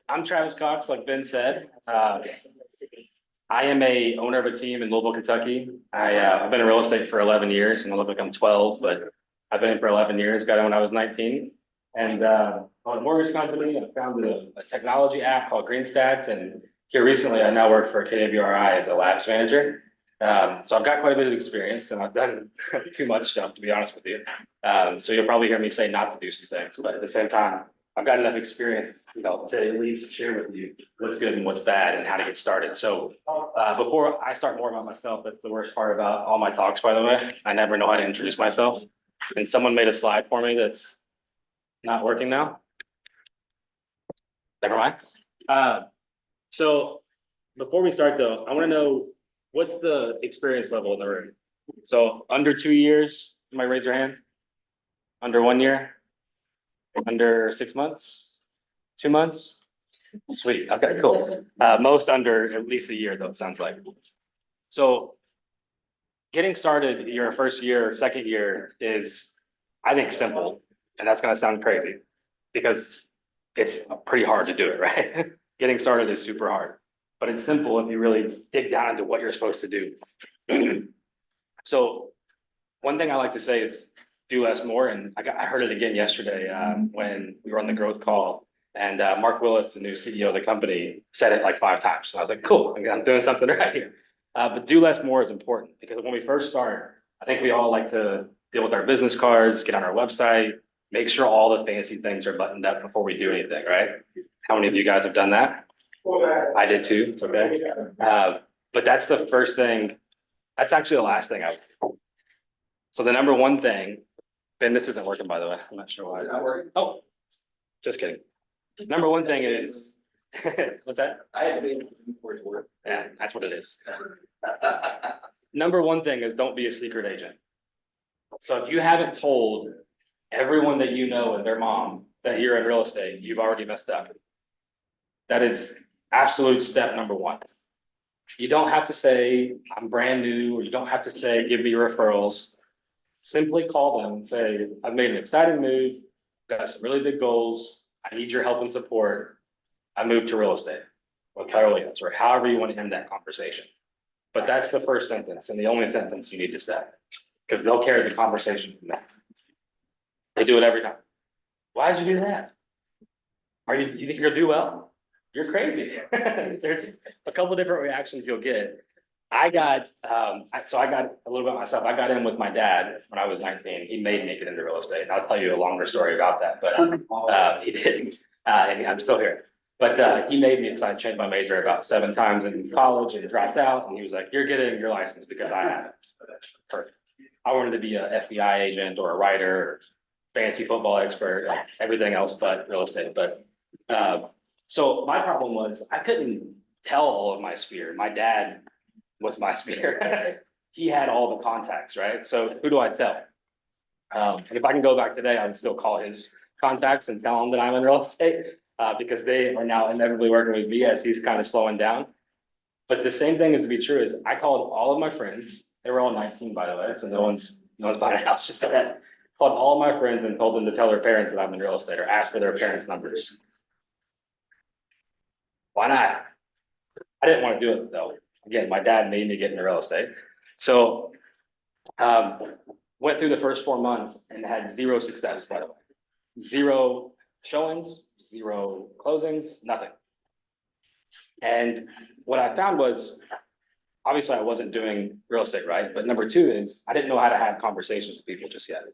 I'm Travis Cox, like Ben said. I am a owner of a team in Louisville, Kentucky. I've been in real estate for 11 years, and I look like I'm 12, but I've been in for 11 years. Got in when I was 19, and own a mortgage company. I founded a technology app called GreenStats, and here recently, I now work for KWRI as a labs manager. So I've got quite a bit of experience, and I've done too much stuff, to be honest with you. So you'll probably hear me say not to do some things, but at the same time, I've got enough experience, to at least share with you what's good and what's bad and how to get started. So before I start more about myself, that's the worst part about all my talks, by the way. I never know how to introduce myself. And someone made a slide for me that's not working now. Never mind. So before we start though, I want to know what's the experience level in the room? So under 2 years, you might raise your hand. Under 1 year? Under 6 months? 2 months? Sweet. Okay, cool. Most under at least a year, though, it sounds like. So getting started your first year, second year is, I think, simple. And that's going to sound crazy because it's pretty hard to do it, right? Getting started is super hard, but it's simple if you really dig down into what you're supposed to do. So one thing I like to say is do less more. And I heard it again yesterday when we were on the growth call, and Mark Willis, the new CEO of the company, said it like 5 times. So I was like, cool, I'm doing something right here. But do less more is important because when we first start, I think we all like to deal with our business cards, get on our website, make sure all the fancy things are buttoned up before we do anything, right? How many of you guys have done that? I did too. It's okay. But that's the first thing. That's actually the last thing I would do. So the number one thing, Ben, this isn't working, by the way. I'm not sure why. Not working. Oh, just kidding. Number one thing is, what's that? I had been before it work. Yeah, that's what it is. Number one thing is don't be a secret agent. So if you haven't told everyone that you know and their mom that you're in real estate, you've already messed up. That is absolute step number one. You don't have to say, I'm brand new, or you don't have to say, give me referrals. Simply call them and say, I've made an exciting move, got some really big goals. I need your help and support. I moved to real estate with Carolinas, or however you want to end that conversation. But that's the first sentence and the only sentence you need to say, because they'll carry the conversation from that. They do it every time. Why did you do that? You think you're gonna do well? You're crazy. There's a couple different reactions you'll get. I got a little bit myself. I got in with my dad when I was 19. He made me get into real estate. And I'll tell you a longer story about that, but he did. And I'm still here. But he made me, because I changed my major about 7 times in college and dropped out. And he was like, you're getting your license because I haven't. Perfect. I wanted to be a FBI agent or a writer, or fancy football expert, like everything else but real estate. But so my problem was I couldn't tell all of my sphere. My dad was my sphere. He had all the contacts, right? So who do I tell? And if I can go back today, I would still call his contacts and tell him that I'm in real estate because they are now inevitably working with me as he's kind of slowing down. But the same thing is to be true is I called all of my friends. They were all 19, by the way, so no one's buying a house just yet. Called all of my friends and told them to tell their parents that I'm in real estate or ask for their parents' numbers. Why not? I didn't want to do it though. Again, my dad made me get into real estate. So went through the first 4 months and had 0 success, by the way. 0 showings, 0 closings, nothing. And what I found was, obviously I wasn't doing real estate right, but number 2 is I didn't know how to have conversations with people just yet.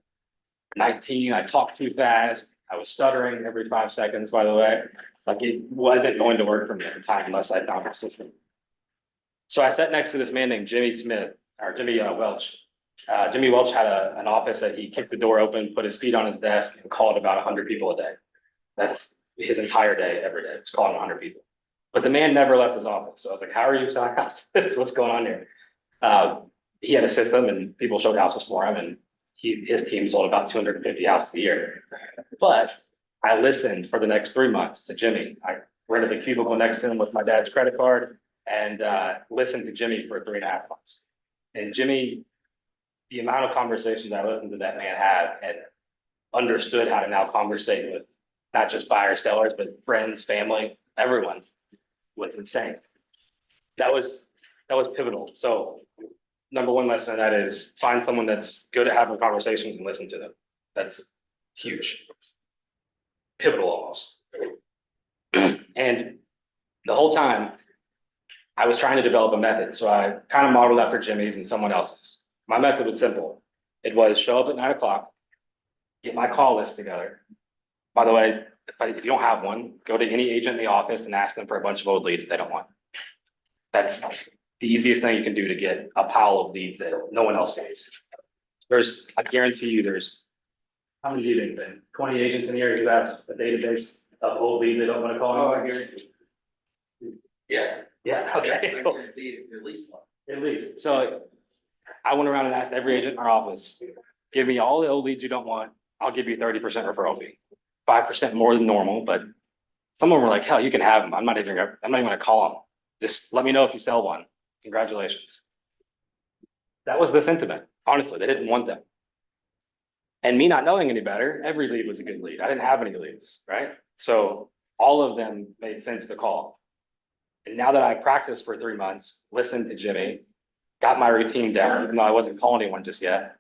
19, I talked too fast. I was stuttering every 5 seconds, by the way. Like it wasn't going to work for me at the time unless I found a system. So I sat next to this man named Jimmy Welch. Jimmy Welch had an office that he kicked the door open, put his feet on his desk, and called about 100 people a day. That's his entire day, every day. He was calling 100 people. But the man never left his office. So I was like, how are you selling houses? What's going on here? He had a system and people showed houses for him, and his team sold about 250 houses a year. But I listened for the next 3 months to Jimmy. I rented the cubicle next to him with my dad's credit card and listened to Jimmy for 3.5 months. And Jimmy, the amount of conversations I listened to that man have and understood how to now conversate with not just buyers, sellers, but friends, family, everyone was insane. That was pivotal. So number one lesson of that is find someone that's good at having conversations and listen to them. That's huge. Pivotal almost. And the whole time I was trying to develop a method. So I kind of modeled that for Jimmy's and someone else's. My method was simple. It was show up at 9 o'clock, get my call list together. By the way, if you don't have one, go to any agent in the office and ask them for a bunch of old leads they don't want. That's the easiest thing you can do to get a pile of leads that no one else wants. I guarantee you how many do you think? 20 agents in here who have a database of old leads they don't want to call Oh, I anymore? guarantee. Yeah. Yeah, I okay, cool. guarantee at least one. At least, so I went around and asked every agent in our office, give me all the old leads you don't want, I'll give you 30% referral fee. 5% more than normal, but some of them were like, hell, you can have them, I'm not even gonna call them. Just let me know if you sell one, congratulations. That was the sentiment, honestly, they didn't want them. And me not knowing any better, every lead was a good lead, I didn't have any leads, right? So all of them made sense to call. And now that I practiced for 3 months, listened to Jimmy, got my routine down, even though I wasn't calling anyone just yet,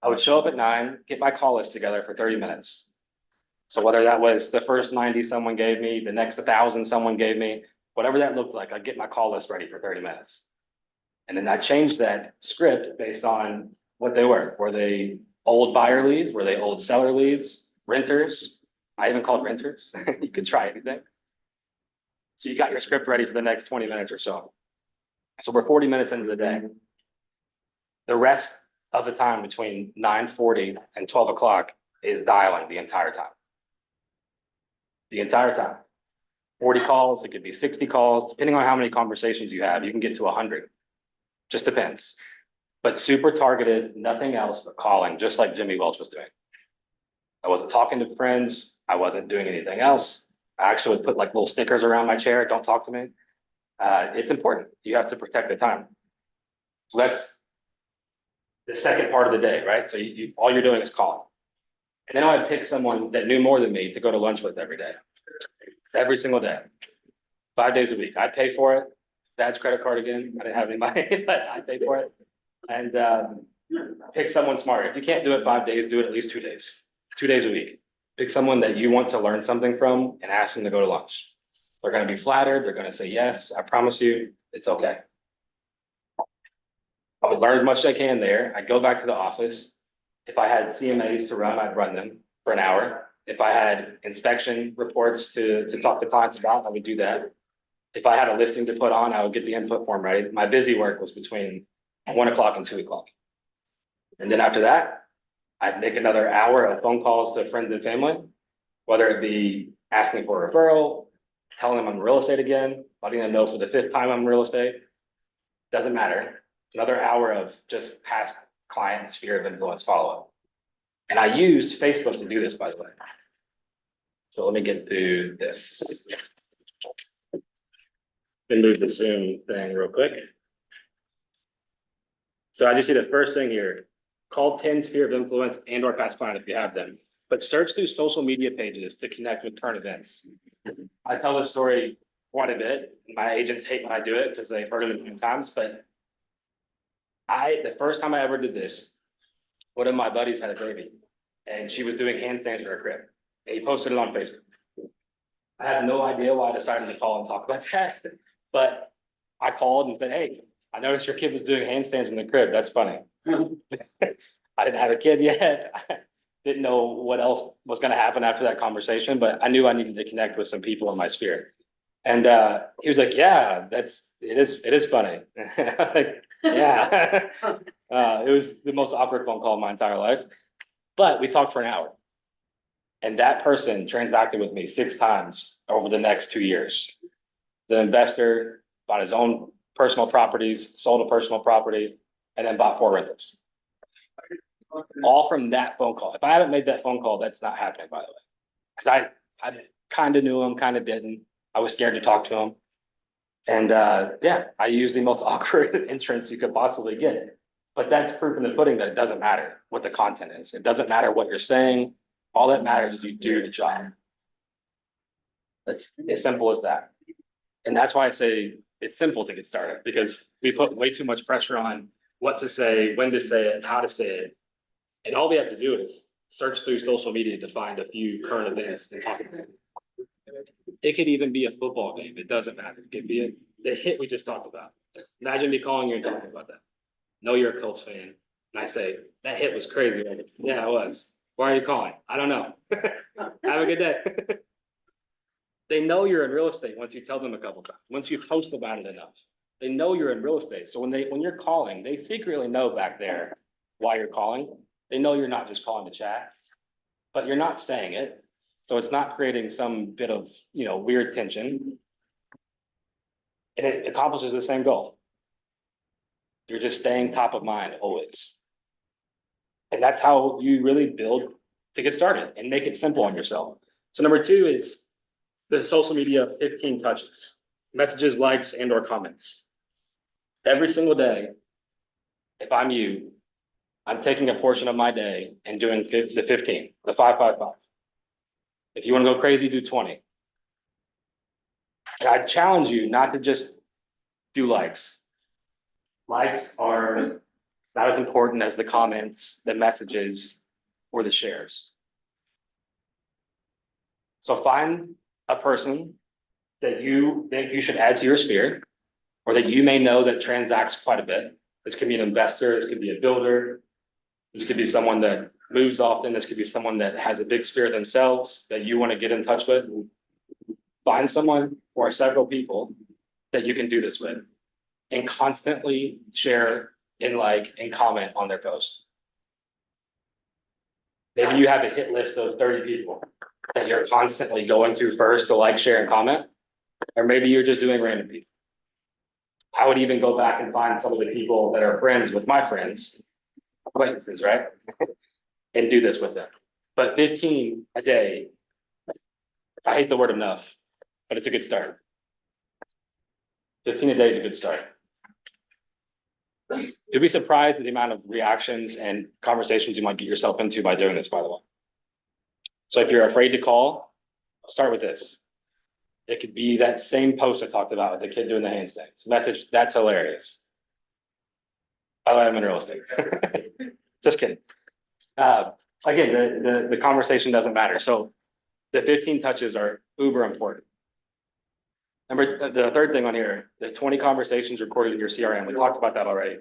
I would show up at 9, get my call list together for 30 minutes. So whether that was the first 90 someone gave me, the next 1,000 someone gave me, whatever that looked like, I'd get my call list ready for 30 minutes. And then I changed that script based on what they were. Were they old buyer leads? Were they old seller leads? Renters? I even called renters. You could try anything. So you got your script ready for the next 20 minutes or so. So we're 40 minutes into the day. The rest of the time between 9:40 and 12 o'clock is dialing the entire time. The entire time. 40 calls, it could be 60 calls, depending on how many conversations you have, you can get to 100. Just depends. But super targeted, nothing else but calling, just like Jimmy Welch was doing. I wasn't talking to friends. I wasn't doing anything else. I actually would put like little stickers around my chair, don't talk to me. It's important. You have to protect the time. So that's the second part of the day, right? So all you're doing is calling. And then I'd pick someone that knew more than me to go to lunch with every day. Every single day. 5 days a week. I'd pay for it. Dad's credit card again. I didn't have any money, but I paid for it. And pick someone smart. If you can't do it 5 days, do it at least 2 days. 2 days a week. Pick someone that you want to learn something from and ask them to go to lunch. They're going to be flattered. They're going to say yes. I promise you, it's okay. I would learn as much as I can there. I'd go back to the office. If I had CMAs to run, I'd run them for an hour. If I had inspection reports to talk to clients about, I would do that. If I had a listing to put on, I would get the input form ready. My busy work was between 1 o'clock and 2 o'clock. And then after that, I'd make another hour of phone calls to friends and family, whether it be asking for a referral, telling them I'm in real estate again, letting them know for the 5th time I'm in real estate. Doesn't matter. Another hour of just past client sphere of influence follow-up. And I used Facebook to do this, by the way. So let me get through this. Then move the Zoom thing real quick. So I just see the first thing here. Call 10 sphere of influence and or past client if you have them. But search through social media pages to connect with current events. I tell this story quite a bit. My agents hate when I do it because they've heard it a million times, but the first time I ever did this, one of my buddies had a baby and she was doing handstands in her crib and he posted it on Facebook. I have no idea why I decided to call and talk about that, but I called and said, hey, I noticed your kid was doing handstands in the crib. That's funny. I didn't have a kid yet. I didn't know what else was going to happen after that conversation, but I knew I needed to connect with some people in my sphere. And he was like, yeah, it is funny. Like, yeah. It was the most awkward phone call of my entire life, but we talked for an hour. And that person transacted with me 6 times over the next 2 years. The investor bought his own personal properties, sold a personal property, and then bought 4 rentals. All from that phone call. If I haven't made that phone call, that's not happening, by the way. Because I kind of knew him, kind of didn't. I was scared to talk to him. And yeah, I used the most awkward entrance you could possibly get. But that's proof in the pudding that it doesn't matter what the content is. It doesn't matter what you're saying. All that matters is you do the job. It's as simple as that. And that's why I say it's simple to get started, because we put way too much pressure on what to say, when to say it, how to say it. And all we have to do is search through social media to find a few current events and talk about it. It could even be a football game. It doesn't matter. It could be the hit we just talked about. Imagine me calling you and talking about that. Know you're a Colts fan. And I say, that hit was crazy. Like, yeah, it was. Why are you calling? I don't know. Have a good day. They know you're in real estate once you tell them a couple times, once you post about it enough. They know you're in real estate. So when you're calling, they secretly know back there why you're calling. They know you're not just calling to chat, but you're not saying it. So it's not creating some bit of, weird tension. And it accomplishes the same goal. You're just staying top of mind always. And that's how you really build to get started and make it simple on yourself. So number 2 is the social media 15 touches, messages, likes, and or comments. Every single day, if I'm you, I'm taking a portion of my day and doing the 15, the 555. If you want to go crazy, do 20. And I challenge you not to just do likes. Likes are not as important as the comments, the messages, or the shares. So find a person that you think you should add to your sphere, or that you may know that transacts quite a bit. This could be an investor, this could be a builder, this could be someone that moves often, this could be someone that has a big sphere themselves that you want to get in touch with. Find someone or several people that you can do this with, and constantly share and like and comment on their post. Maybe you have a hit list of 30 people that you're constantly going to first to like, share, and comment, or maybe you're just doing random people. I would even go back and find some of the people that are friends with my friends, acquaintances, right? And do this with them. But 15 a day, I hate the word enough, but it's a good start. 15 a day is a good start. You'll be surprised at the amount of reactions and conversations you might get yourself into by doing this, by the way. So if you're afraid to call, start with this. It could be that same post I talked about with the kid doing the handstands. Message, that's hilarious. By the way, I'm in real estate. Just kidding. Again, the conversation doesn't matter. So the 15 touches are uber important. The third thing on here, the 20 conversations recorded in your CRM. We talked about that already.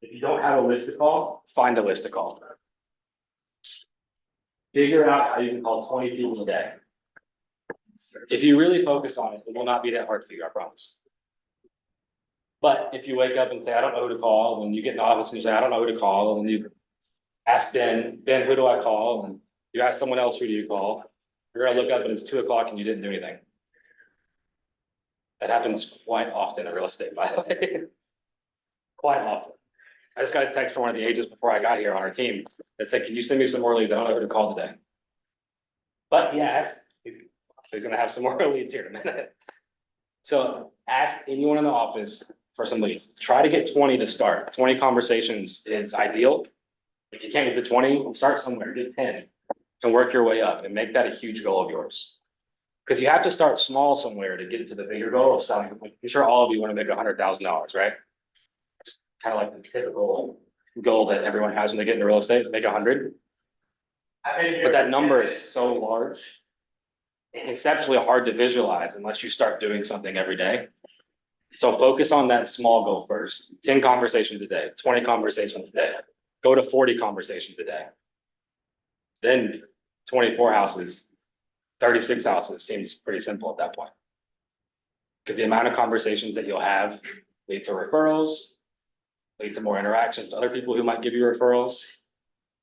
If you don't have a list to call, find a list to call. Figure out how you can call 20 people a day. If you really focus on it, it will not be that hard for you, I promise. But if you wake up and say, I don't know who to call, and you get in the office and you say, I don't know who to call, and then you ask Ben, who do I call? And you ask someone else, who do you call? You're gonna look up and it's 2 o'clock and you didn't do anything. That happens quite often in real estate, by the way. Quite often. I just got a text from one of the agents before I got here on our team that said, can you send me some more leads? I don't know who to call today. But yeah, he's gonna have some more leads here in a minute. So ask anyone in the office for some leads. Try to get 20 to start. 20 conversations is ideal. If you can't get to 20, start somewhere, get 10 and work your way up and make that a huge goal of yours. Because you have to start small somewhere to get to the bigger goal of selling. I'm sure all of you want to make $100,000, right? It's kind of like the typical goal that everyone has when they get into real estate, make 100. But that number is so large and conceptually hard to visualize unless you start doing something every day. So focus on that small goal first. 10 conversations a day, 20 conversations a day. Go to 40 conversations a day. Then 24 houses, 36 houses seems pretty simple at that point. Because the amount of conversations that you'll have lead to referrals, lead to more interactions with other people who might give you referrals,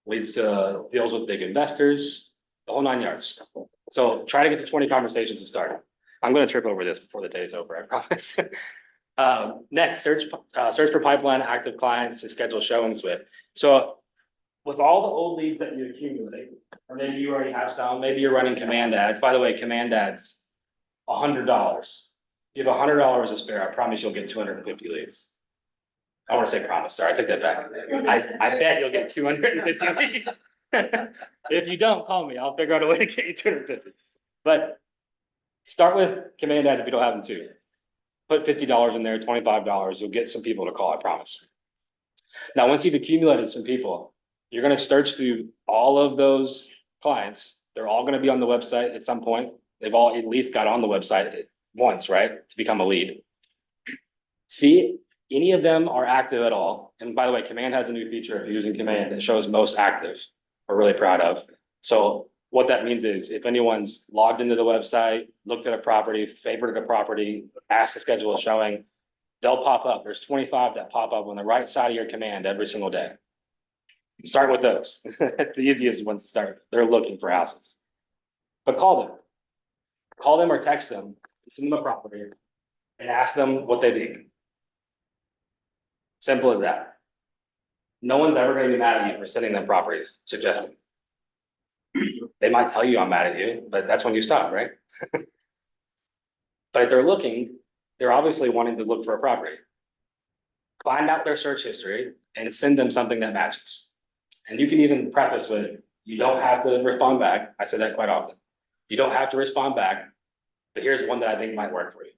leads to deals with big investors, the whole 9 yards. So try to get to 20 conversations to start. I'm going to trip over this before the day is over, I promise. Next, search for pipeline active clients to schedule showings with. So with all the old leads that you accumulate, or maybe you already have some, maybe you're running command ads. By the way, command ads, $100. You have $100 to spare. I promise you'll get 250 leads. I want to say promise. Sorry, I take that back. I bet you'll get 250 leads. If you don't, call me. I'll figure out a way to get you 250. But Start with command ads if you don't have them too. Put $50 in there, $25, you'll get some people to call, I promise. Now, once you've accumulated some people, you're gonna search through all of those clients. They're all gonna be on the website at some point. They've all at least got on the website once, right, to become a lead. See, any of them are active at all. And by the way, Command has a new feature if you're using Command that shows most active. We're really proud of. So what that means is if anyone's logged into the website, looked at a property, favorited a property, asked to schedule a showing, they'll pop up. There's 25 that pop up on the right side of your command every single day. Start with those. It's the easiest ones to start. They're looking for houses. But call them. Call them or text them, send them a property, and ask them what they think. Simple as that. No one's ever gonna be mad at you for sending them properties, suggesting. They might tell you I'm mad at you, but that's when you stop, right? But if they're looking, they're obviously wanting to look for a property. Find out their search history and send them something that matches. And you can even preface with, you don't have to respond back. I say that quite often. You don't have to respond back, but here's one that I think might work for you.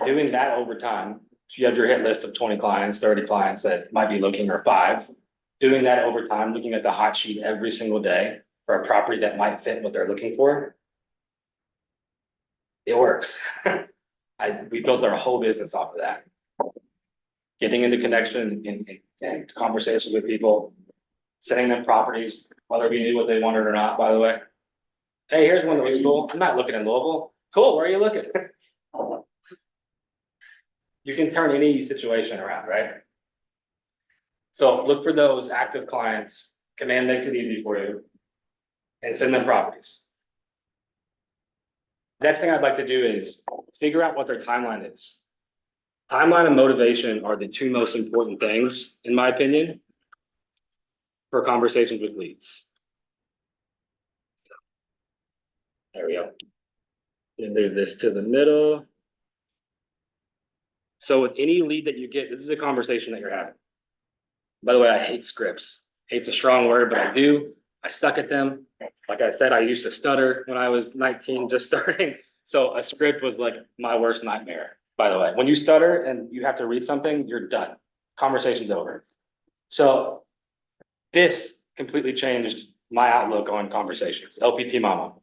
Doing that over time, if you have your hit list of 20 clients, 30 clients that might be looking, or 5, doing that over time, looking at the hot sheet every single day for a property that might fit what they're looking for. It works. We built our whole business off of that. Getting into connection and conversation with people, sending them properties, whether we knew what they wanted or not, by the way. Hey, here's one that looks cool. I'm not looking in Louisville. Cool, where are you looking? You can turn any situation around, right? So look for those active clients. Command makes it easy for you. And send them properties. Next thing I'd like to do is figure out what their timeline is. Timeline and motivation are the 2 most important things, in my opinion, for conversations with leads. There we go. Move this to the middle. So with any lead that you get, this is a conversation that you're having. By the way, I hate scripts. Hate's a strong word, but I do. I suck at them. Like I said, I used to stutter when I was 19, just starting. So a script was like my worst nightmare, by the way. When you stutter and you have to read something, you're done. Conversation's over. So this completely changed my outlook on conversations. LPT mama.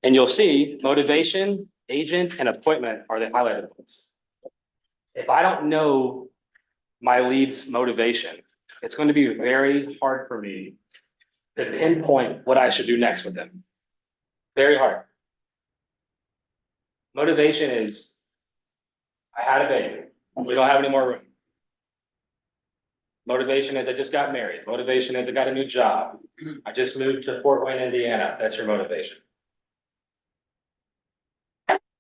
And you'll see motivation, agent, and appointment are the highlighted ones. If I don't know my lead's motivation, it's going to be very hard for me to pinpoint what I should do next with them. Very hard. Motivation is, I had a baby. We don't have any more room. Motivation is I just got married. Motivation is I got a new job. I just moved to Fort Wayne, Indiana. That's your motivation.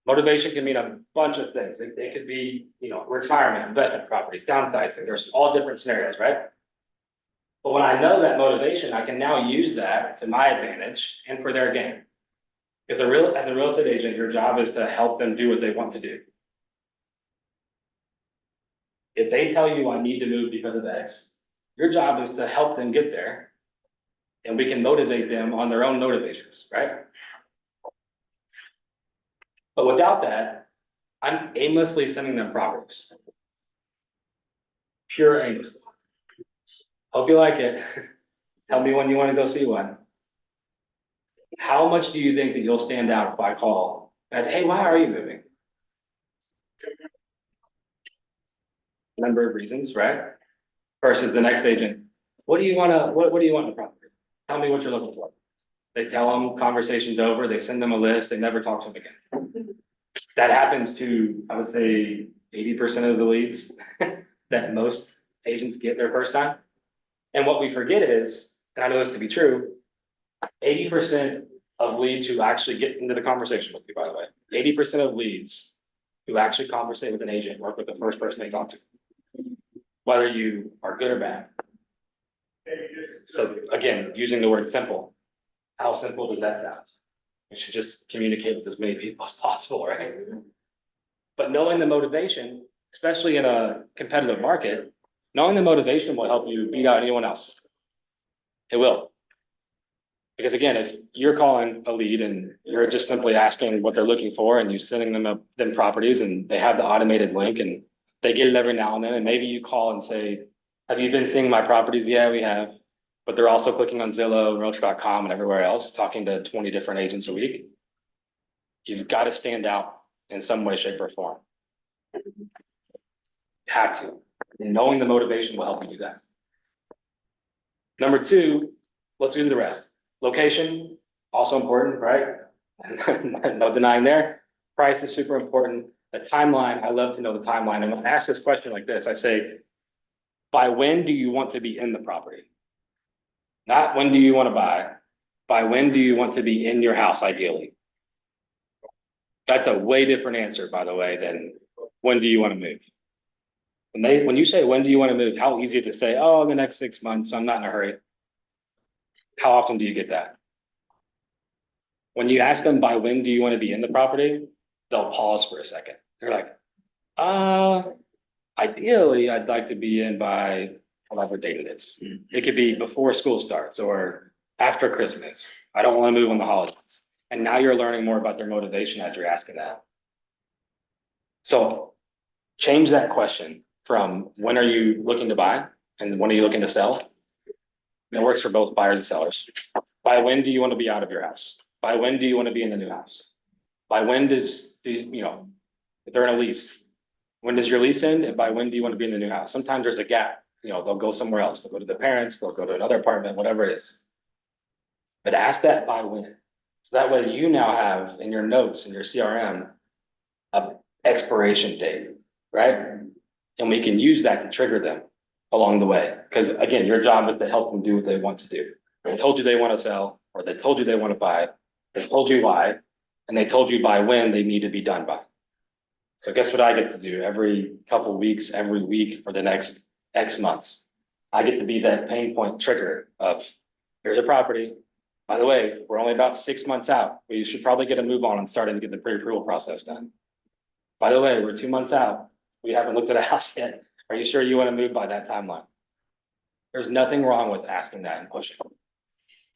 Motivation can mean a bunch of things. It could be, retirement, investment properties, downsizing. There's all different scenarios, right? But when I know that motivation, I can now use that to my advantage and for their gain. As a real estate agent, your job is to help them do what they want to do. If they tell you I need to move because of X, your job is to help them get there. And we can motivate them on their own motivations, right? But without that, I'm aimlessly sending them properties. Pure aimlessly. Hope you like it. Tell me when you want to go see one. How much do you think that you'll stand out if I call and say, hey, why are you moving? Number of reasons, right? Versus the next agent, what do you want in a property? Tell me what you're looking for. They tell them, conversation's over, they send them a list, they never talk to them again. That happens to, I would say, 80% of the leads that most agents get their first time. And what we forget is, and I know this to be true, 80% of leads who actually get into the conversation with you, by the way, 80% of leads who actually conversate with an agent work with the first person they talk to, whether you are good or bad. So again, using the word simple, how simple does that sound? You should just communicate with as many people as possible, right? But knowing the motivation, especially in a competitive market, knowing the motivation will help you beat out anyone else. It will. Because again, if you're calling a lead and you're just simply asking what they're looking for and you sending them properties and they have the automated link and they get it every now and then, and maybe you call and say, have you been seeing my properties? Yeah, we have. But they're also clicking on Zillow, Realtor.com and everywhere else, talking to 20 different agents a week. You've got to stand out in some way, shape, or form. You have to. And knowing the motivation will help you do that. Number two, let's do the rest. Location, also important, right? No denying there. Price is super important. The timeline, I love to know the timeline. And when I ask this question like this, I say, by when do you want to be in the property? Not when do you want to buy? By when do you want to be in your house, ideally? That's a way different answer, by the way, than when do you want to move? When you say, when do you want to move? How easy it to say, oh, in the next 6 months, I'm not in a hurry. How often do you get that? When you ask them by when do you want to be in the property, they'll pause for a second. They're like, ideally, I'd like to be in by whatever date it is. It could be before school starts or after Christmas. I don't want to move on the holidays. And now you're learning more about their motivation as you're asking that. So change that question from when are you looking to buy and when are you looking to sell? And it works for both buyers and sellers. By when do you want to be out of your house? By when do you want to be in the new house? By when if they're in a lease, when does your lease end? And by when do you want to be in the new house? Sometimes there's a gap. They'll go somewhere else. They'll go to the parents, they'll go to another apartment, whatever it is. But ask that by when. So that way you now have in your notes, in your CRM, a expiration date, right? And we can use that to trigger them along the way. Because again, your job is to help them do what they want to do. They told you they want to sell, or they told you they want to buy. They told you why, and they told you by when they need to be done by. So guess what I get to do every couple weeks, every week for the next X months? I get to be that pain point trigger of here's a property. By the way, we're only about 6 months out. We should probably get a move on and starting to get the pre-approval process done. By the way, we're 2 months out. We haven't looked at a house yet. Are you sure you want to move by that timeline? There's nothing wrong with asking that and pushing.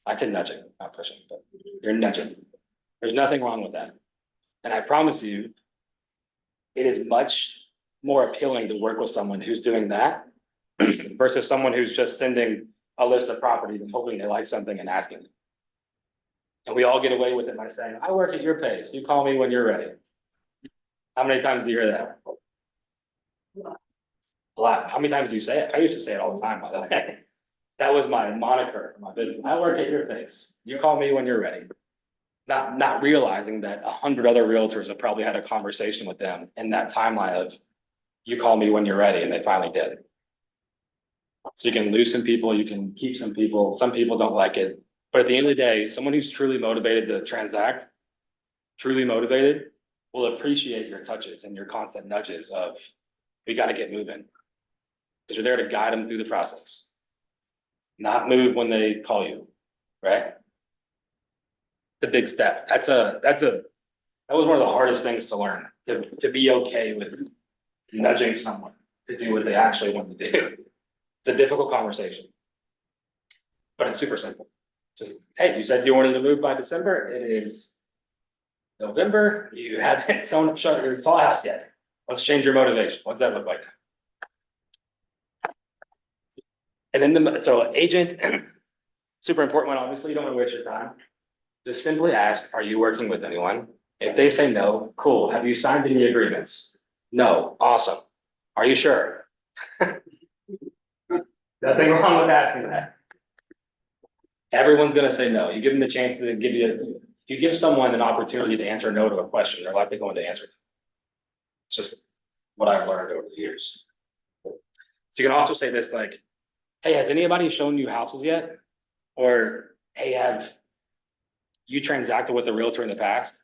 I said nudging, not pushing, but you're nudging. There's nothing wrong with that. And I promise you, it is much more appealing to work with someone who's doing that versus someone who's just sending a list of properties and hoping they like something and asking. And we all get away with it by saying, I work at your pace. You call me when you're ready. How many times do you hear that? A lot. How many times do you say it? I used to say it all the time, by the way. That was my moniker for my business. I work at your pace. You call me when you're ready. Not realizing that 100 other realtors have probably had a conversation with them in that timeline of you call me when you're ready, and they finally did. So you can lose some people, you can keep some people. Some people don't like it. But at the end of the day, someone who's truly motivated to transact, truly motivated, will appreciate your touches and your constant nudges of we got to get moving. Because you're there to guide them through the process. Not move when they call you, right? The big step. That was one of the hardest things to learn, to be okay with nudging someone to do what they actually want to do. It's a difficult conversation, but it's super simple. Just, hey, you said you wanted to move by December. It is November. You haven't saw a house yet. Let's change your motivation. What's that look like? And then so agent, super important one. Obviously, you don't want to waste your time. Just simply ask, are you working with anyone? If they say no, cool. Have you signed any agreements? No, awesome. Are you sure? Nothing wrong with asking that. Everyone's gonna say no. You give them the chance to give you, if you give someone an opportunity to answer no to a question, they're likely going to answer it. It's just what I've learned over the years. So you can also say this like, hey, has anybody shown you houses yet? Or, hey, have you transacted with a realtor in the past?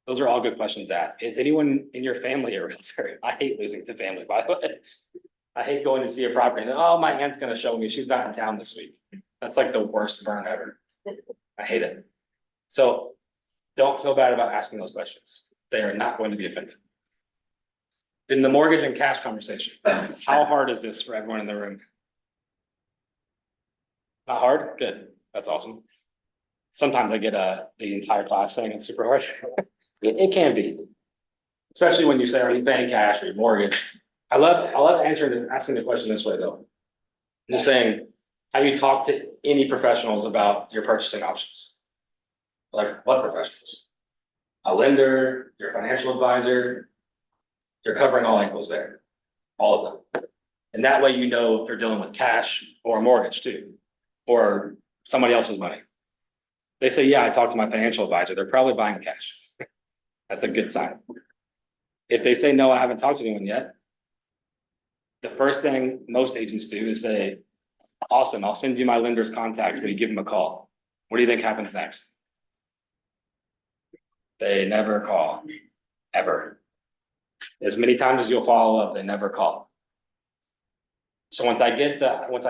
Those are all good questions to ask. Is anyone in your family a realtor? I hate losing to family, by the way. I hate going to see a property and then, oh, my aunt's gonna show me. She's not in town this week. That's like the worst burn ever. I hate it. So don't feel bad about asking those questions. They are not going to be offended. In the mortgage and cash conversation, how hard is this for everyone in the room? Not hard? Good. That's awesome. sometimes I get the entire class saying it's super hard. It can be. Especially when you say, are you paying cash or your mortgage? I love asking the question this way though. Just saying, have you talked to any professionals about your purchasing options? Like what professionals? A lender, your financial advisor, you're covering all angles there, all of them. And that way you know if they're dealing with cash or a mortgage too, or somebody else's money. They say, yeah, I talked to my financial advisor, they're probably buying cash. That's a good sign. If they say, no, I haven't talked to anyone yet, the first thing most agents do is say, awesome, I'll send you my lender's contact when you give them a call. What do you think happens next? They never call, ever. As many times as you'll follow up, they never call. So once I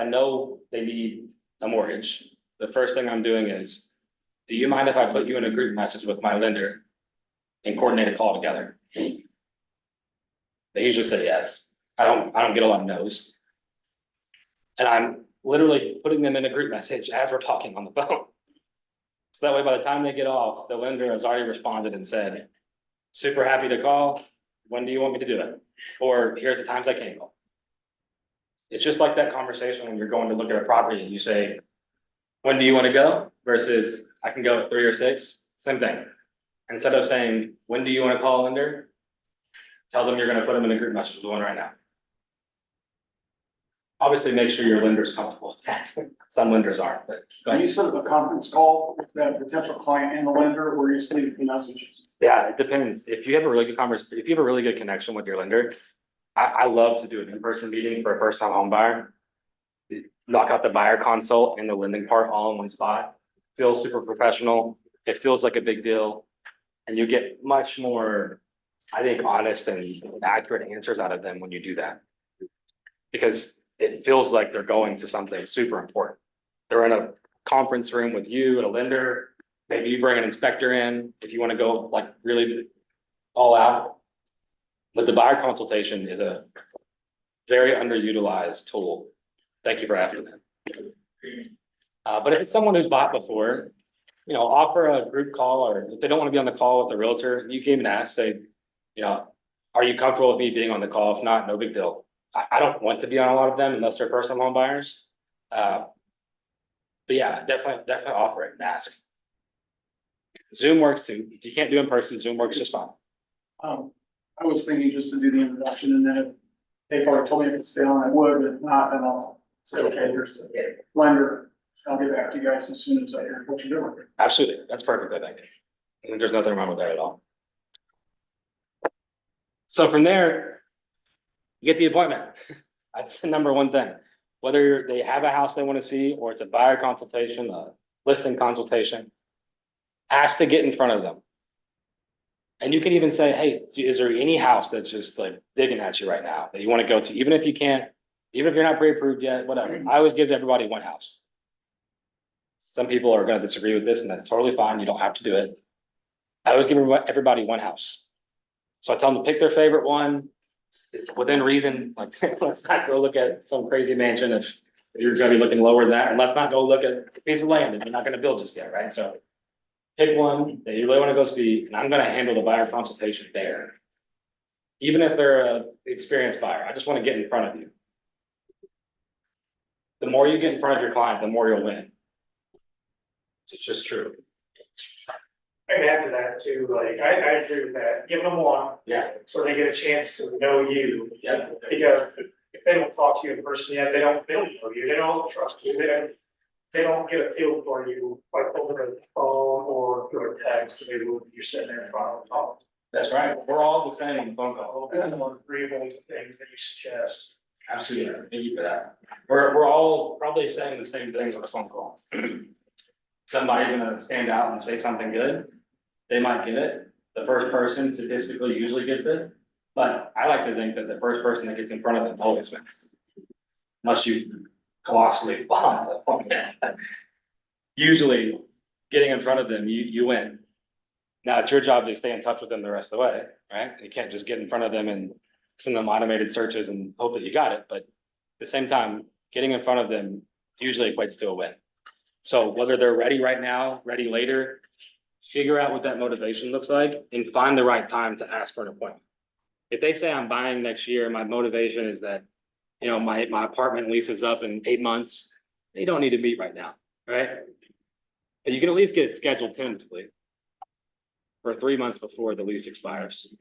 know they need a mortgage, the first thing I'm doing is, do you mind if I put you in a group message with my lender and coordinate a call together? They usually say yes. I don't get a lot of no's. And I'm literally putting them in a group message as we're talking on the phone. So that way, by the time they get off, the lender has already responded and said, super happy to call. When do you want me to do it? Or here's the times I can't call. It's just like that conversation when you're going to look at a property and you say, when do you want to go? Versus I can go at 3 or 6, same thing. Instead of saying, when do you want to call a lender? Tell them you're going to put them in a group message with one right now. Obviously, make sure your lender's comfortable with that. Some lenders aren't, but. Can you set up a conference call with that potential client and the lender, or you just leave the message? Yeah, it depends. If you have a really good if you have a really good connection with your lender, I love to do an in-person meeting for a first-time home buyer. Knock out the buyer consult and the lending part all in one spot. Feels super professional. It feels like a big deal. And you get much more, I think, honest and accurate answers out of them when you do that. Because it feels like they're going to something super important. They're in a conference room with you and a lender. Maybe you bring an inspector in if you want to go like really all out. But the buyer consultation is a very underutilized tool. Thank you for asking that. But if it's someone who's bought before, offer a group call, or if they don't want to be on the call with the realtor, you can even ask, say, are you comfortable with me being on the call? If not, no big deal. I don't want to be on a lot of them unless they're first-time home buyers. But yeah, definitely offer it and ask. Zoom works too. If you can't do in person, Zoom works just fine. I was thinking just to do the introduction, and then if they already told me I could stay on, I would, but if not, then I'll say, okay, here's the lender. I'll get back to you guys as soon as I hear what you're doing. Absolutely. That's perfect, I think. I think there's nothing wrong with that at all. So from there, you get the appointment. That's the number one thing. Whether they have a house they want to see, or it's a buyer consultation, a listing consultation, ask to get in front of them. And you can even say, hey, is there any house that's just like digging at you right now that you want to go to? Even if you can't, even if you're not pre-approved yet, whatever. I always give everybody one house. Some people are going to disagree with this, and that's totally fine. You don't have to do it. I always give everybody one house. So I tell them to pick their favorite one. It's within reason. Like, let's not go look at some crazy mansion if you're going to be looking lower than that. And let's not go look at a piece of land that you're not going to build just yet, right? So pick one that you really want to go see, and I'm going to handle the buyer consultation there. Even if they're an experienced buyer, I just want to get in front of you. The more you get in front of your client, the more you'll win. It's just true. I'd add to that too, like, I agree with that, give them one. Yeah. So they get a chance to know you. Yeah. Because if they don't talk to you in person yet, they don't know you, they don't trust you, they don't get a feel for you, like over the phone or through a text, they will, you're sitting there in front of them talking. That's right. We're all the same on the phone call. A little bit more agreeable to things that you suggest. Absolutely. Thank you for that. We're all probably saying the same things on the phone call. Somebody's gonna stand out and say something good. They might get it. The first person statistically usually gets it. But I like to think that the first person that gets in front of them always wins. Unless you colossally bomb the opponent. Usually getting in front of them, you win. Now it's your job to stay in touch with them the rest of the way, right? You can't just get in front of them and send them automated searches and hope that you got it. But at the same time, getting in front of them usually equates to a win. So whether they're ready right now, ready later, figure out what that motivation looks like and find the right time to ask for an appointment. If they say I'm buying next year, my motivation is that, you know, my apartment lease is up in 8 months, you don't need to meet right now, right? But you can at least get it scheduled tentatively for 3 months before the lease expires.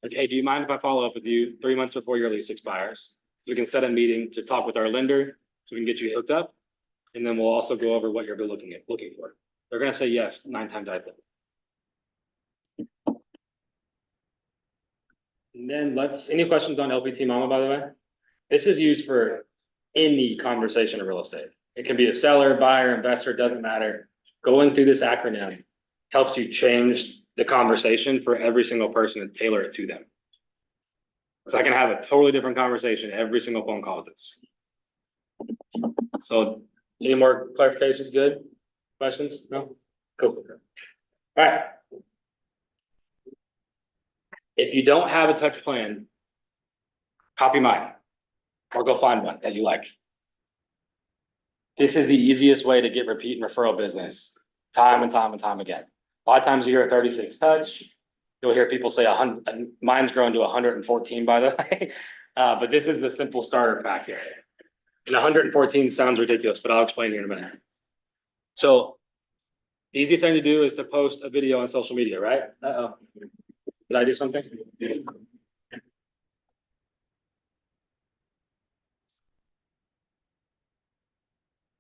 Okay, do you mind if I follow up with you 3 months before your lease expires? So we can set a meeting to talk with our lender, so we can get you hooked up. And then we'll also go over what you're looking for. They're gonna say yes 9 times out of 10. And then any questions on LPT Mama, by the way? This is used for any conversation in real estate. It can be a seller, buyer, investor, doesn't matter. Going through this acronym helps you change the conversation for every single person and tailor it to them. So I can have a totally different conversation every single phone call with this. So any more clarifications? Good? Questions? No? Cool. All right. If you don't have a touch plan, copy mine or go find one that you like. This is the easiest way to get repeat and referral business time and time and time again. A lot of times you hear a 36 touch. You'll hear people say 100, mine's grown to 114 by the way. But this is the simple starter pack here. And 114 sounds ridiculous, but I'll explain here in a minute. So the easiest thing to do is to post a video on social media, right? Uh-oh. Did I do something?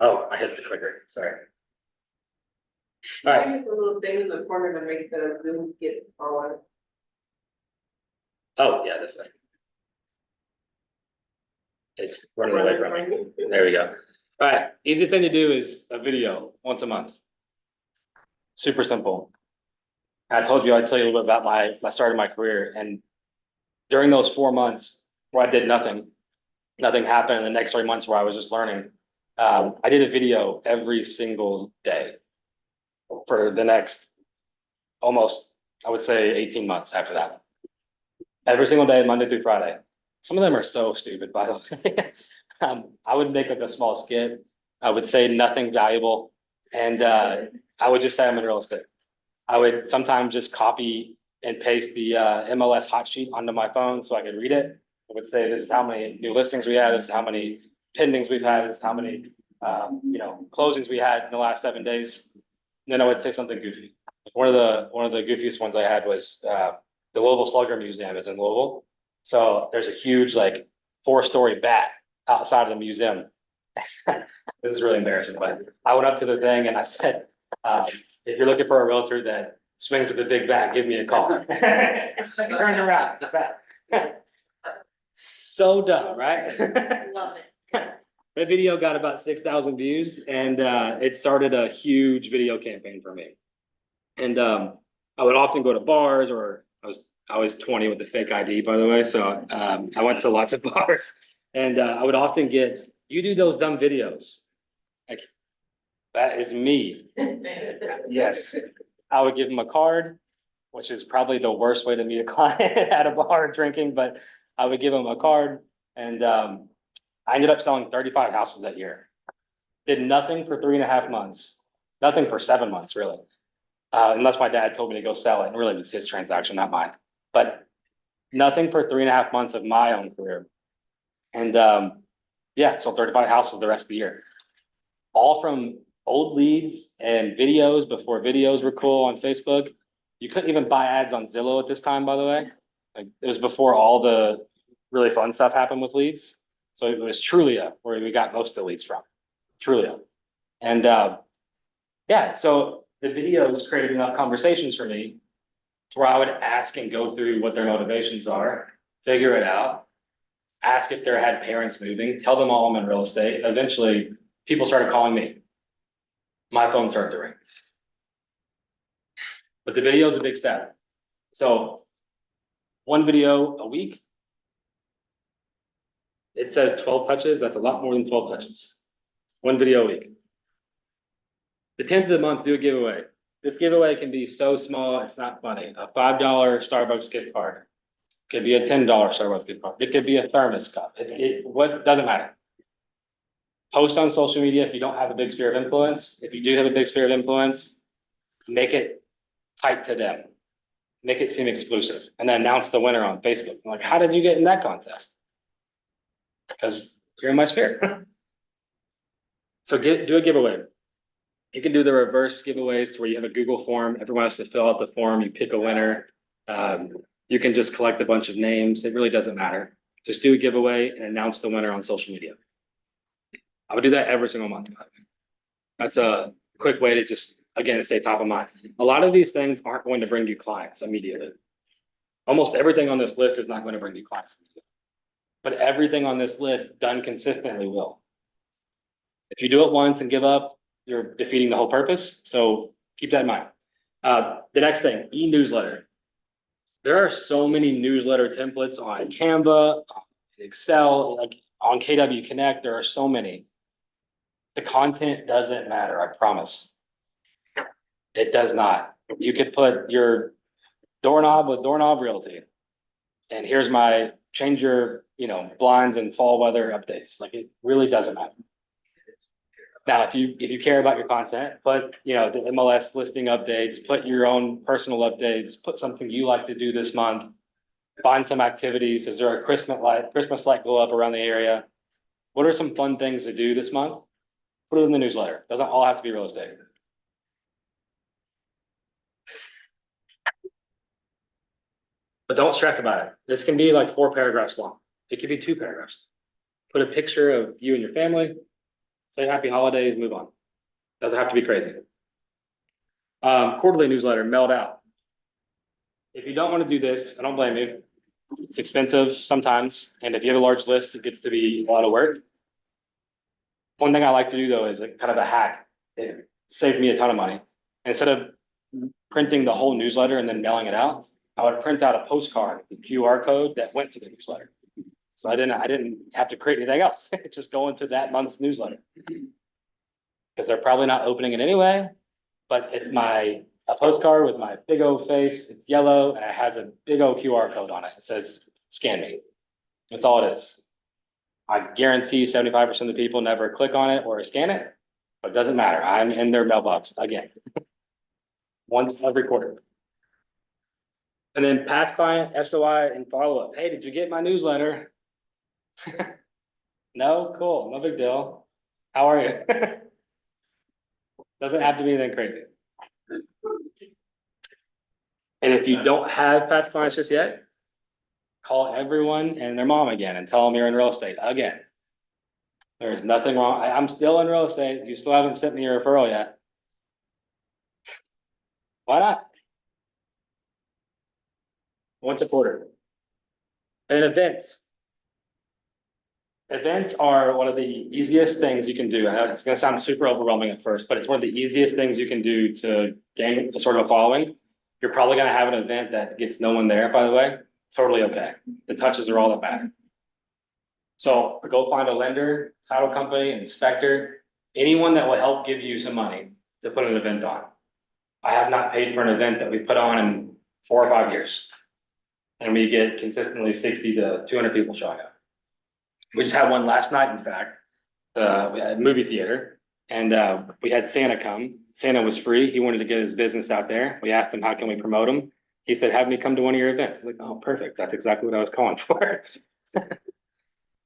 Oh, I hit the clicker, sorry. All right. Use the little thing in the corner to make the Zoom get forward. Oh, yeah, this thing. It's running away from me. There we go. All right, easiest thing to do is a video once a month. Super simple. I told you I'd tell you a little bit about my start of my career, and during those 4 months where I did nothing happened in the next 3 months where I was just learning. I did a video every single day for the next almost, I would say 18 months after that. Every single day, Monday through Friday. Some of them are so stupid, by the way. I would make like a small skit. I would say nothing valuable. And I would just say I'm in real estate. I would sometimes just copy and paste the MLS hot sheet onto my phone so I could read it. I would say, this is how many new listings we had. This is how many pendings we've had. This is how many, closings we had in the last 7 days. And then I would say something goofy. One of the goofiest ones I had was the Louisville Slugger Museum is in Louisville. So there's a huge 4-story bat outside of the museum. This is really embarrassing, but I went up to the thing and I said, if you're looking for a realtor that swings with a big bat, give me a call. Turn around, the bat. So dumb, right? Love it. The video got about 6,000 views and it started a huge video campaign for me. And I would often go to bars, or I was 20 with the fake ID, by the way. So I went to lots of bars and I would often get, you do those dumb videos. Like, that is me. Yes. I would give them a card, which is probably the worst way to meet a client at a bar drinking, but I would give them a card. And I ended up selling 35 houses that year. Did nothing for 3.5 months, nothing for 7 months, really. Unless my dad told me to go sell it, and really it was his transaction, not mine. But nothing for 3.5 months of my own career. And sold 35 houses the rest of the year. All from old leads and videos before videos were cool on Facebook. You couldn't even buy ads on Zillow at this time, by the way. Like, it was before all the really fun stuff happened with leads. So it was Trulia where we got most of the leads from. Trulia. And so the videos created enough conversations for me to where I would ask and go through what their motivations are, figure it out, ask if they had parents moving, tell them all I'm in real estate. And eventually people started calling me. My phone started to ring. But the video is a big step. So 1 video a week. It says 12 touches. That's a lot more than 12 touches. 1 video a week. The 10th of the month, do a giveaway. This giveaway can be so small, it's not funny. A $5 Starbucks gift card. It could be a $10 Starbucks gift card. It could be a thermos cup. What doesn't matter. Post on social media if you don't have a big sphere of influence. If you do have a big sphere of influence, make it tight to them. Make it seem exclusive and then announce the winner on Facebook. I'm like, how did you get in that contest? Because you're in my sphere. So do a giveaway. You can do the reverse giveaways to where you have a Google form. Everyone has to fill out the form. You pick a winner. You can just collect a bunch of names. It really doesn't matter. Just do a giveaway and announce the winner on social media. I would do that every single month. That's a quick way to just, again, stay top of mind. A lot of these things aren't going to bring you clients immediately. Almost everything on this list is not going to bring you clients immediately. But everything on this list done consistently will. If you do it once and give up, you're defeating the whole purpose. So keep that in mind. The next thing, e-newsletter. There are so many newsletter templates on Canva, on Excel, like on KW Connect. There are so many. The content doesn't matter, I promise. It does not. You could put your doorknob with Doorknob Realty. And here's my change your, blinds and fall weather updates. Like it really doesn't matter. Now, if you care about your content, put, the MLS listing updates, put your own personal updates, put something you like to do this month. Find some activities. Is there a Christmas light go up around the area? What are some fun things to do this month? Put it in the newsletter. Doesn't all have to be real estate. But don't stress about it. This can be like 4 paragraphs long. It could be 2 paragraphs. Put a picture of you and your family. Say happy holidays, move on. Doesn't have to be crazy. Quarterly newsletter mailed out. If you don't want to do this, I don't blame you. It's expensive sometimes. And if you have a large list, it gets to be a lot of work. One thing I like to do though is kind of a hack. It saved me a ton of money. Instead of printing the whole newsletter and then mailing it out, I would print out a postcard, the QR code that went to the newsletter. So I didn't have to create anything else. Just go into that month's newsletter. Because they're probably not opening it anyway, but it's a postcard with my big O face. It's yellow and it has a big O QR code on it. It says scan me. That's all it is. I guarantee 75% of the people never click on it or scan it, but it doesn't matter. I'm in their mailbox again. Once every quarter. And then past client, SOI, and follow-up. Hey, did you get my newsletter? No? Cool. No big deal. How are you? Doesn't have to be anything crazy. And if you don't have past clients just yet, call everyone and their mom again and tell them you're in real estate again. There's nothing wrong. I'm still in real estate. You still haven't sent me your referral yet. Why not? Once a quarter. And events. Events are one of the easiest things you can do. I know it's going to sound super overwhelming at first, but it's one of the easiest things you can do to gain a sort of a following. You're probably going to have an event that gets no one there, by the way. Totally okay. The touches are all that matter. So go find a lender, title company, inspector, anyone that will help give you some money to put an event on. I have not paid for an event that we put on in 4 or 5 years. And we get consistently 60 to 200 people showing up. We just had one last night, in fact. We had a movie theater and we had Santa come. Santa was free. He wanted to get his business out there. We asked him, how can we promote him? He said, have me come to one of your events. I was like, oh, perfect. That's exactly what I was calling for.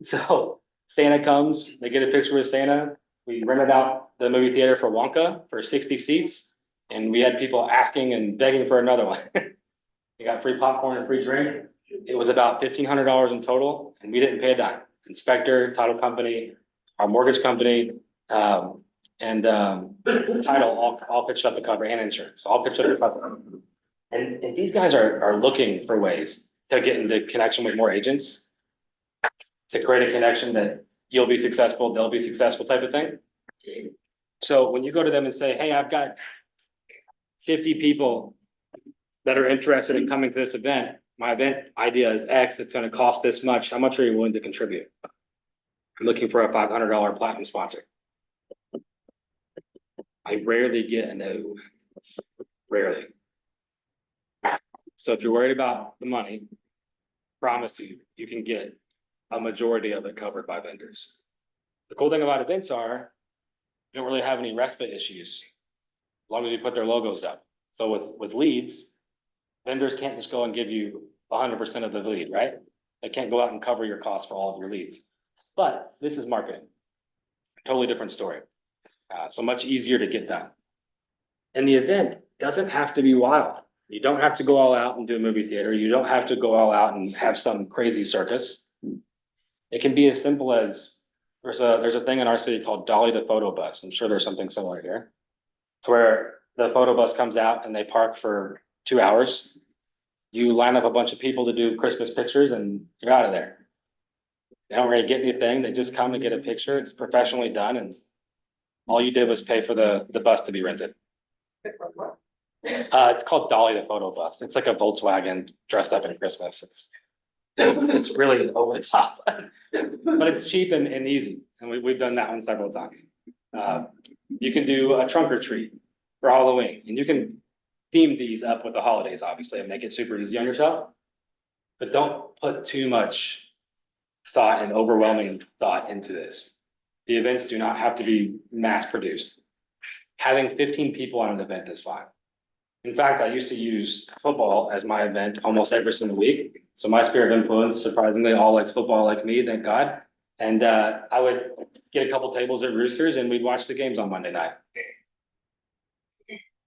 So Santa comes, they get a picture with Santa. We rented out the movie theater for Wonka for 60 seats. And we had people asking and begging for another one. We got free popcorn and free drink. It was about $1,500 in total and we didn't pay a dime. Inspector, title company, our mortgage company, title all pitched up to cover and insurance, all pitched up to cover. And these guys are looking for ways to get into connection with more agents, to create a connection that you'll be successful, they'll be successful type of thing. So when you go to them and say, hey, I've got 50 people that are interested in coming to this event, my event idea is X, it's going to cost this much. How much are you willing to contribute? I'm looking for a $500 platinum sponsor. I rarely get a no. Rarely. So if you're worried about the money, promise you can get a majority of it covered by vendors. The cool thing about events are, you don't really have any respite issues. As long as you put their logos up. So with leads, vendors can't just go and give you 100% of the lead, right? They can't go out and cover your costs for all of your leads. But this is marketing. Totally different story. So much easier to get done. And the event doesn't have to be wild. You don't have to go all out and do a movie theater. You don't have to go all out and have some crazy circus. It can be as simple as there's a thing in our city called Dolly the Photo Bus. I'm sure there's something similar here. It's where the photo bus comes out and they park for 2 hours. You line up a bunch of people to do Christmas pictures and you're out of there. They don't really get anything. They just come to get a picture. It's professionally done and all you did was pay for the bus to be rented. It's called Dolly the Photo Bus. It's like a Volkswagen dressed up in Christmas. It's really over the top, but it's cheap and easy. And we've done that one several times. You can do a trunk or treat for Halloween and you can theme these up with the holidays, obviously, and make it super easy on yourself. But don't put too much thought and overwhelming thought into this. The events do not have to be mass produced. Having 15 people on an event is fine. In fact, I used to use football as my event almost every single week. So my sphere of influence, surprisingly, all likes football like me, thank God. And I would get a couple tables at Roosters and we'd watch the games on Monday night.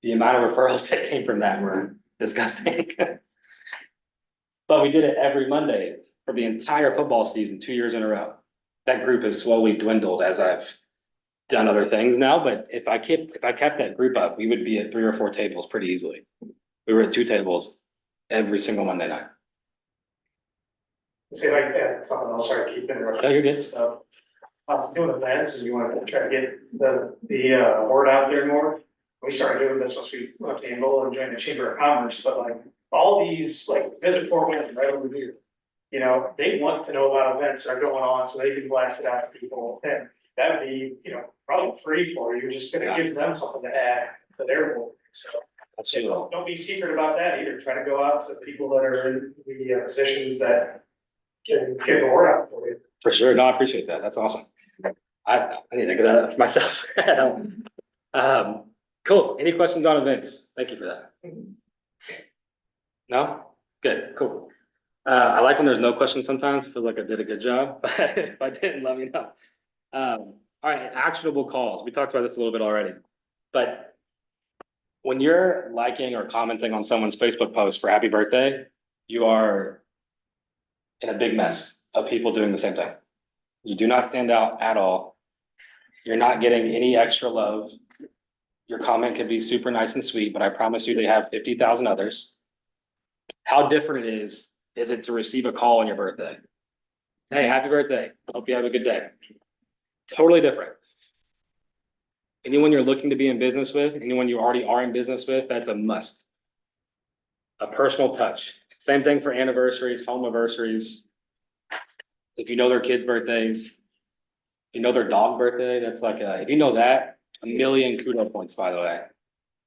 The amount of referrals that came from that were disgusting. But we did it every Monday for the entire football season, 2 years in a row. That group has slowly dwindled as I've done other things now, but if I kept that group up, we would be at 3 or 4 tables pretty easily. We were at 2 tables every single Monday night. Say like that, something else, sorry, keep interrupting. No, you're good. Stuff. Doing events and you want to try to get the word out there more. We started doing this once we went to Angola and joined the Chamber of Commerce, but like all these like visit Fort Wayne right over here. You know, they want to know about events that are going on so they can blast it out to people and that would be, you know, probably free for you, just gonna give them something to add to their board. So Absolutely. don't be secret about that either. Try to go out to people that are in the positions that can get the word out for you. For sure. No, I appreciate that. That's awesome. I need to get that for myself. Cool. Any questions on events? Thank you for that. No? Good, cool. I like when there's no questions sometimes. I feel like I did a good job. If I didn't, let me know. All right, actionable calls. We talked about this a little bit already. But when you're liking or commenting on someone's Facebook post for happy birthday, you are in a big mess of people doing the same thing. You do not stand out at all. You're not getting any extra love. Your comment could be super nice and sweet, but I promise you they have 50,000 others. How different is it to receive a call on your birthday? Hey, happy birthday. Hope you have a good day. Totally different. Anyone you're looking to be in business with, anyone you already are in business with, that's a must. A personal touch. Same thing for anniversaries, home anniversaries. If you know their kids' birthdays, if you know their dog birthday, that's like if you know that, 1,000,000 kudo points, by the way.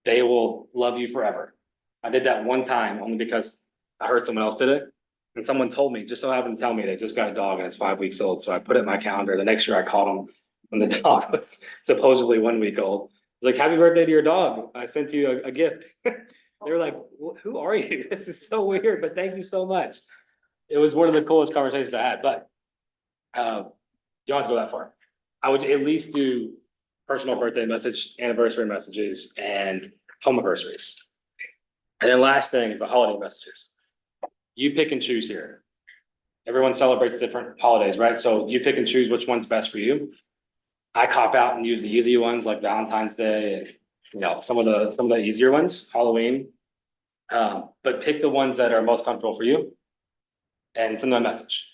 They will love you forever. I did that one time only because I heard someone else did it. And someone told me, just so happened to tell me they just got a dog and it's 5 weeks old. So I put it in my calendar. The next year I called them when the dog was supposedly 1 week old. It's like, happy birthday to your dog. I sent you a gift. They were like, who are you? This is so weird, but thank you so much. It was one of the coolest conversations I had, but you don't have to go that far. I would at least do personal birthday message, anniversary messages, and home anniversaries. And then last thing is the holiday messages. You pick and choose here. Everyone celebrates different holidays, right? So you pick and choose which one's best for you. I cop out and use the easy ones like Valentine's Day and some of the easier ones, Halloween. But pick the ones that are most comfortable for you and send them a message.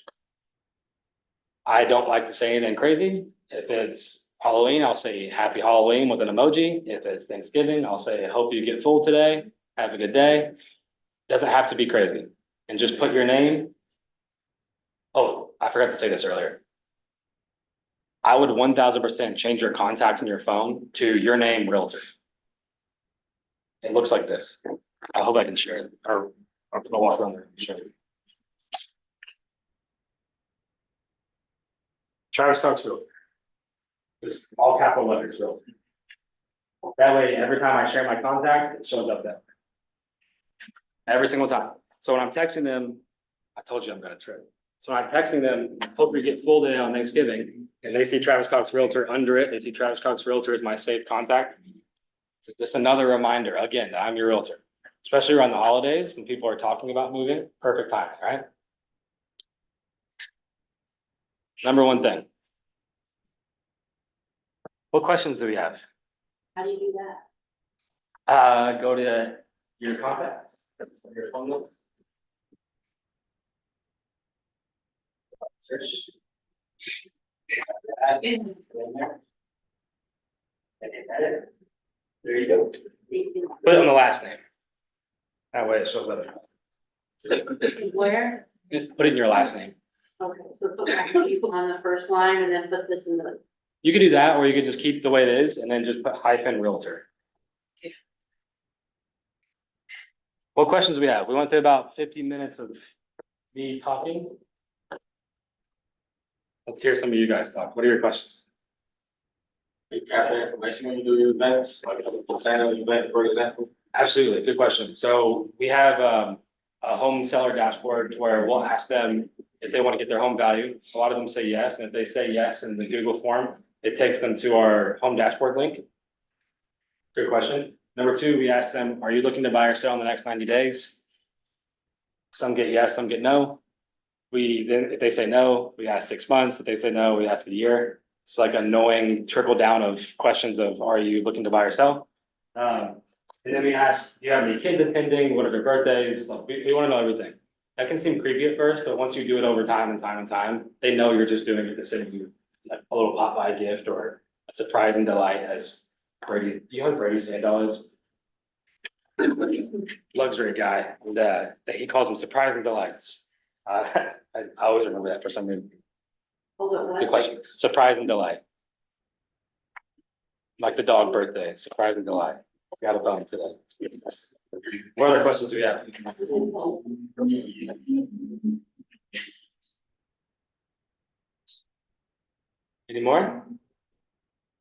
I don't like to say anything crazy. If it's Halloween, I'll say happy Halloween with an emoji. If it's Thanksgiving, I'll say, I hope you get full today. Have a good day. Doesn't have to be crazy. And just put your name. Oh, I forgot to say this earlier. I would 1000% change your contact in your phone to your name, realtor. It looks like this. I hope I can share it, or I'm gonna walk around there and show you. Travis Cox realtor. Just all capital letters, realtor. That way, every time I share my contact, it shows up there. Every single time. So when I'm texting them, I told you I'm gonna trip. So I'm texting them, hope you get full day on Thanksgiving, and they see Travis Cox Realtor under it, they see Travis Cox Realtor as my saved contact. It's just another reminder, again, that I'm your realtor, especially around the holidays when people are talking about moving, perfect timing, right? Number one thing. What questions do we have? How do you do that? Go to your contacts, your phone notes. Search. There you go. Put it on the last name. That way it shows up. Where? Just put it in your last name. Okay, so put you on the first line and then put this in the. You could do that, or you could just keep the way it is and then just put hyphen realtor. What questions do we have? We went through about 50 minutes of me talking. Let's hear some of you guys talk. What are your questions? You capture information when you do your events, like a sign of event, for example. Absolutely, good question. So we have a home seller dashboard where we'll ask them if they want to get their home valued. A lot of them say yes, and if they say yes in the Google form, it takes them to our home dashboard link. Good question. Number two, we ask them, are you looking to buy or sell in the next 90 days? Some get yes, some get no. We then, if they say no, we ask 6 months. If they say no, we ask a year. It's like a knowing trickle down of questions of, are you looking to buy or sell? And then we ask, do you have any kids attending? What are their birthdays? Like, we want to know everything. That can seem creepy at first, but once you do it over time and time, they know you're just doing it to send you like a little pop-by gift or a surprise and delight, as Brady, you know, Brady Sandal is luxury guy, and he calls them surprise and delights. I always remember that for some reason. Hold it, Good what? question. Surprise and delight. Like the dog birthday, surprise and delight. Got a bone today. What other questions do we have? Any more?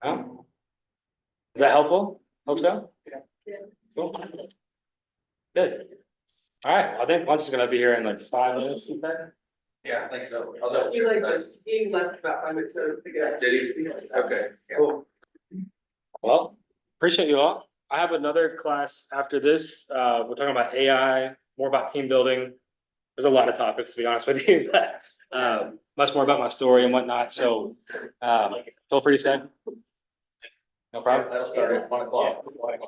No? Is that helpful? Hope so? Yeah. Cool. Good. All right, I think lunch is gonna be here in like 5 minutes, in fact. Yeah, I think so. I'll double You like check this, you left about 5 minutes to figure that. out. Did he? Okay. Yeah. Cool. Well, appreciate you all. I have another class after this. We're talking about AI, more about team building. There's a lot of topics, to be honest with you, but much more about my story and whatnot. So feel free to stay. No problem. That'll start at 1 o'clock.